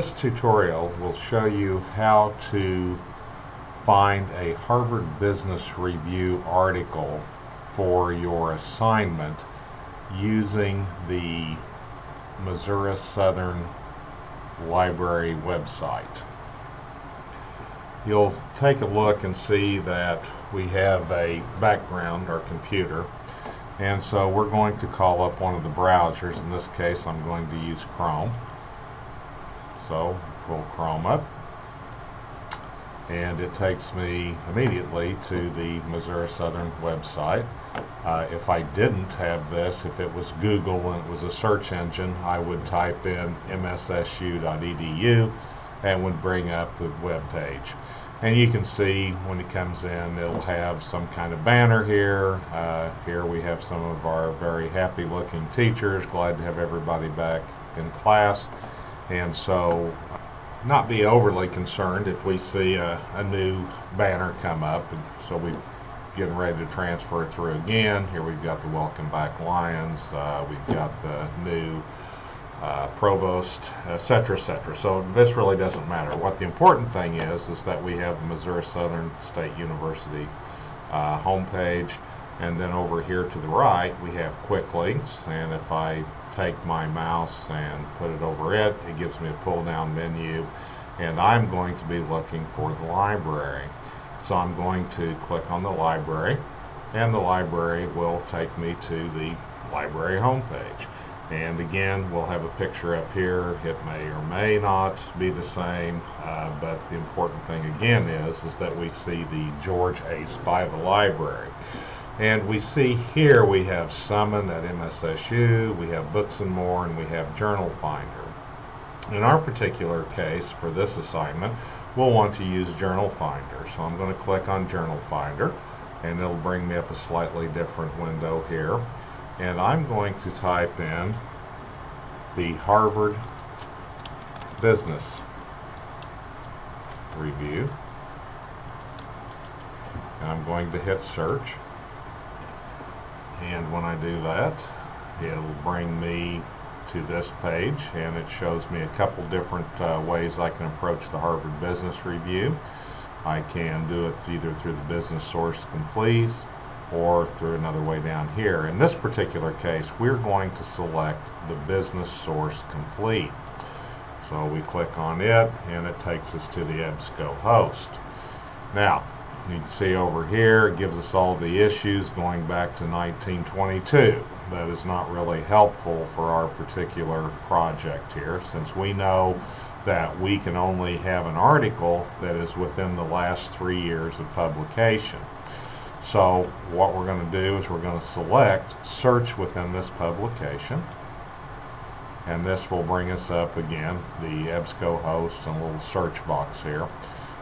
This tutorial will show you how to find a Harvard Business Review article for your assignment using the Missouri Southern Library website. You'll take a look and see that we have a background, our computer, and so we're going to call up one of the browsers. In this case, I'm going to use Chrome. So pull Chrome up, and it takes me immediately to the Missouri Southern website. If I didn't have this, if it was Google and it was a search engine, I would type in mssu.edu and would bring up the web page. And you can see when it comes in, it'll have some kind of banner here. Here we have some of our very happy looking teachers, glad to have everybody back in class. And so not be overly concerned if we see a new banner come up. And so we're getting ready to transfer through again. Here we've got the Welcome Back Lions, we've got the new provost, etc., etc. So this really doesn't matter. What the important thing is that we have the Missouri Southern State University homepage, and then over here to the right we have quick links, and if I take my mouse and put it over it, it gives me a pull down menu, and I'm going to be looking for the library. So I'm going to click on the library, and the library will take me to the library homepage. And again, we'll have a picture up here. It may or may not be the same, but the important thing again is that we see the George Ace by the library. And we see here we have Summon at MSSU, we have Books and More, and we have Journal Finder. In our particular case, for this assignment, we'll want to use Journal Finder. So I'm going to click on Journal Finder, and it'll bring me up a slightly different window here. And I'm going to type in the Harvard Business Review, and I'm going to hit search. And when I do that, it'll bring me to this page, and it shows me a couple different ways I can approach the Harvard Business Review. I can do it either through the Business Source Complete or through another way down here. In this particular case, we're going to select the Business Source Complete. So we click on it, and it takes us to the EBSCO host. Now, you can see over here, it gives us all the issues going back to 1922. That is not really helpful for our particular project here, since we know that we can only have an article that is within the last 3 years of publication. So what we're going to do is we're going to select Search within this publication, and this will bring us up again, the EBSCO host and a little search box here.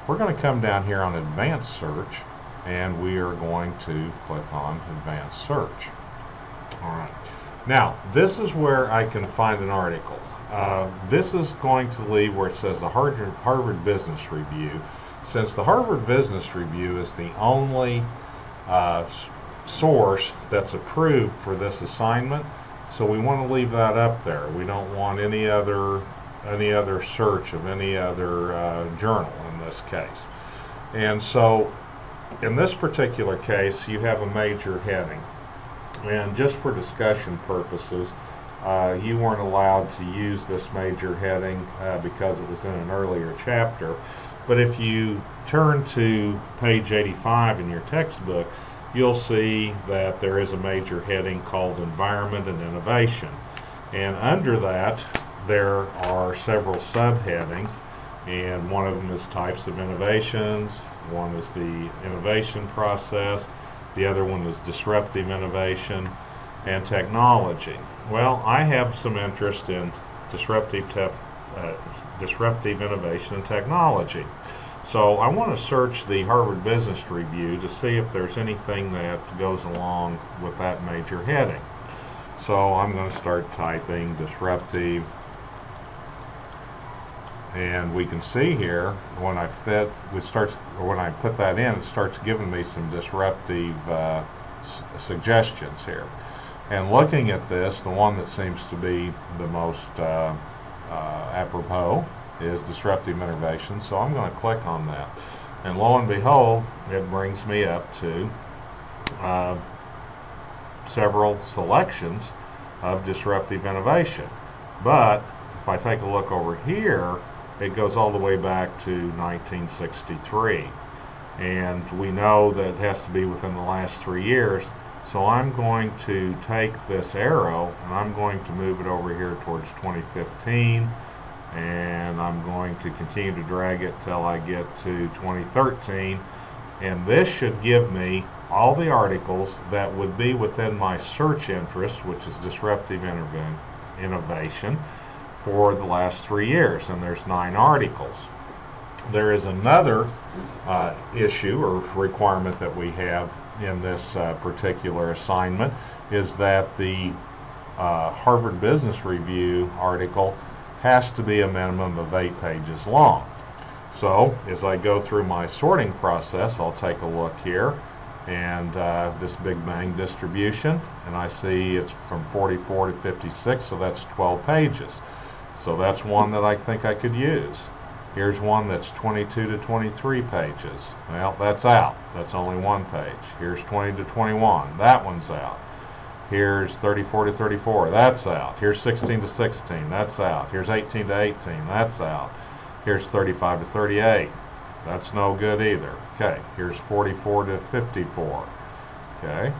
We're going to come down here on Advanced Search, and we are going to click on Advanced Search. Alright, now this is where I can find an article. This is going to leave where it says the Harvard Business Review. Since the Harvard Business Review is the only source that's approved for this assignment, so we want to leave that up there. We don't want any other search of any other journal in this case. And so in this particular case, you have a major heading, and just for discussion purposes, you weren't allowed to use this major heading because it was in an earlier chapter. But if you turn to page 85 in your textbook, you'll see that there is a major heading called Environment and Innovation, and under that there are several subheadings, and one of them is Types of Innovations, one is the innovation process, the other one is Disruptive Innovation and Technology. Well, I have some interest in disruptive innovation and technology. So I want to search the Harvard Business Review to see if there's anything that goes along with that major heading. So I'm going to start typing disruptive, and we can see here when I put that in, it starts giving me some disruptive suggestions here. And looking at this, the one that seems to be the most apropos is disruptive innovation, so I'm going to click on that. And lo and behold, it brings me up to several selections of disruptive innovation. But if I take a look over here, it goes all the way back to 1963. And we know that it has to be within the last 3 years. So I'm going to take this arrow and I'm going to move it over here towards 2015. And I'm going to continue to drag it till I get to 2013. And this should give me all the articles that would be within my search interest, which is disruptive innovation, for the last 3 years. And there's 9 articles. There is another issue or requirement that we have in this particular assignment, is that the Harvard Business Review article has to be a minimum of 8 pages long. So as I go through my sorting process, I'll take a look here, and this Big Bang distribution, and I see it's from 44 to 56, so that's 12 pages. So that's one that I think I could use. Here's one that's 22 to 23 pages. Well, that's out. That's only 1 page. Here's 20 to 21. That one's out. Here's 34 to 34. That's out. Here's 16 to 16. That's out. Here's 18 to 18. That's out. Here's 35 to 38. That's no good either. Okay, here's 44 to 54. Okay,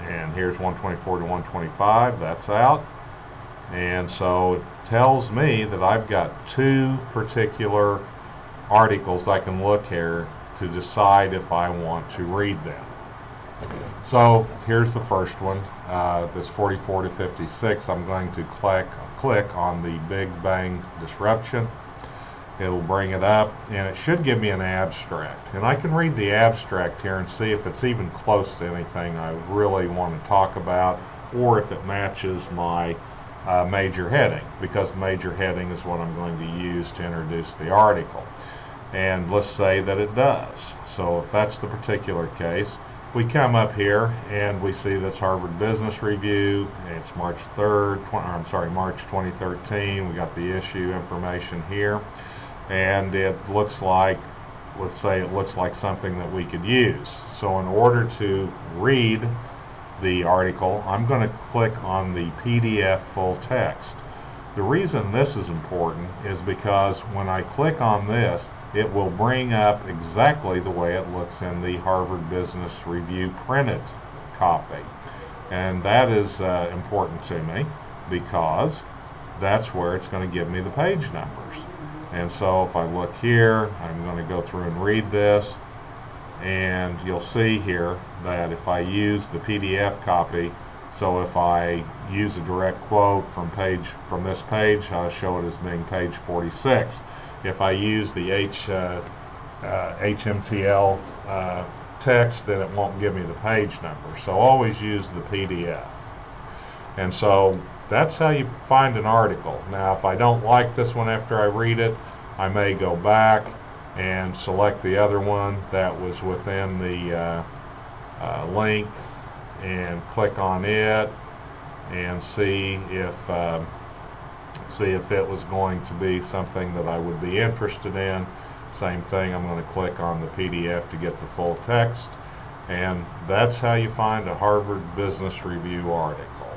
and here's 124 to 125. That's out. And so it tells me that I've got 2 particular articles I can look here to decide if I want to read them. So here's the first one, this 44 to 56. I'm going to click on the Big Bang disruption. It'll bring it up, and it should give me an abstract. And I can read the abstract here and see if it's even close to anything I really want to talk about, or if it matches my major heading, because the major heading is what I'm going to use to introduce the article. And let's say that it does. So if that's the particular case, we come up here and we see that's Harvard Business Review. It's March 3rd, March 2013. We got the issue information here, and it looks like, let's say it looks like something that we could use. So in order to read the article, I'm going to click on the PDF full text. The reason this is important is because when I click on this, it will bring up exactly the way it looks in the Harvard Business Review printed copy. And that is important to me, because that's where it's going to give me the page numbers. And so if I look here, I'm going to go through and read this, and you'll see here that if I use the PDF copy, so if I use a direct quote from this page, I'll show it as being page 46. If I use the HMTL text, then it won't give me the page number. So always use the PDF. And so that's how you find an article. Now, if I don't like this one after I read it, I may go back and select the other one that was within the link and click on it and see if it was going to be something that I would be interested in. Same thing, I'm going to click on the PDF to get the full text, and that's how you find a Harvard Business Review article.